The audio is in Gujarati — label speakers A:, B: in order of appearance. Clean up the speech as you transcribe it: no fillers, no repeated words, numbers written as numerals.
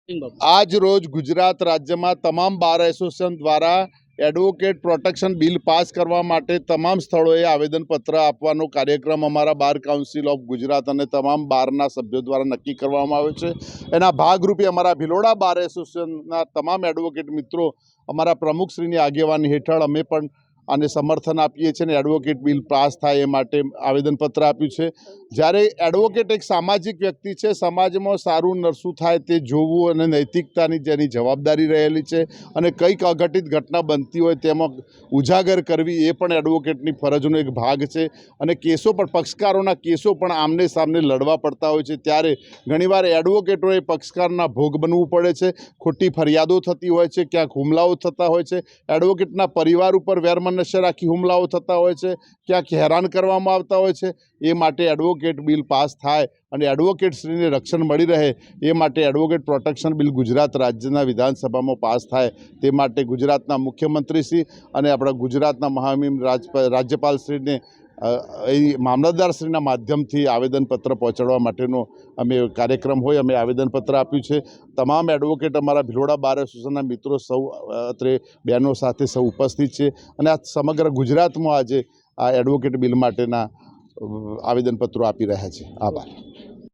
A: આજ રોજ ગુજરાત રાજ્યમાં તમામ બાર એસોસિએશન દ્વારા એડવોકેટ પ્રોટેક્શન બિલ પાસ કરવા માટે તમામ સ્થળોએ આવેદનપત્ર આપવાનો કાર્યક્રમ અમારા બાર કાઉન્સિલ ઓફ ગુજરાત અને તમામ બારના સભ્યો દ્વારા નક્કી કરવામાં આવ્યો છે। એના ભાગરૂપે અમારા ભિલોડા બાર એસોસિએશનના તમામ એડવોકેટ મિત્રો અમારા પ્રમુખશ્રીની આગેવાની હેઠળ અમે પણ આને સમર્થન આપીએ છીએ અને એડવોકેટ બિલ પાસ થાય એ માટે આવેદનપત્ર આપ્યું છે। જ્યારે એડવોકેટ એક સામાજિક વ્યક્તિ છે, સમાજમાં સારું નરસું થાય તે જોવું અને નૈતિકતાની જેની જવાબદારી રહેલી છે અને કંઈક અઘટિત ઘટના બનતી હોય તેમાં ઉજાગર કરવી એ પણ એડવોકેટની ફરજનો એક ભાગ છે। અને કેસો પણ પક્ષકારોના કેસો પણ આમને સામને લડવા પડતા હોય છે, ત્યારે ઘણીવાર એડવોકેટોએ પક્ષકારના ભોગ બનવું પડે છે, ખોટી ફરિયાદો થતી હોય છે, ક્યાંક હુમલાઓ થતા હોય છે, એડવોકેટના પરિવાર ઉપર વેરમનસ્ય રાખી હુમલાઓ થતા હોય છે, ક્યાંક હેરાન કરવામાં આવતા હોય છે। એ માટે એડવોકેટ બિલ પાસ થાય અને એડવોકેટશ્રીને રક્ષણ મળી રહે એ માટે એડવોકેટ પ્રોટેક્શન બિલ ગુજરાત રાજ્યના વિધાનસભામાં પાસ થાય તે માટે ગુજરાતના મુખ્યમંત્રીશ્રી અને આપણા ગુજરાતના મહામહિમ રાજ્યપાલશ્રીને મામલતદારશ્રીના માધ્યમથી આવેદનપત્ર પહોંચાડવા માટેનો અમે કાર્યક્રમ હોય અમે આવેદનપત્ર આપ્યું છે। તમામ એડવોકેટ અમારા ભિલોડા બાર એસોસિએશનના મિત્રો સૌ અત્રે બહેનો સાથે સૌ ઉપસ્થિત છે અને આ સમગ્ર ગુજરાતમાં આજે આ એડવોકેટ બિલ માટેના આવેદનપત્રો આપી રહ્યા છે। આભાર।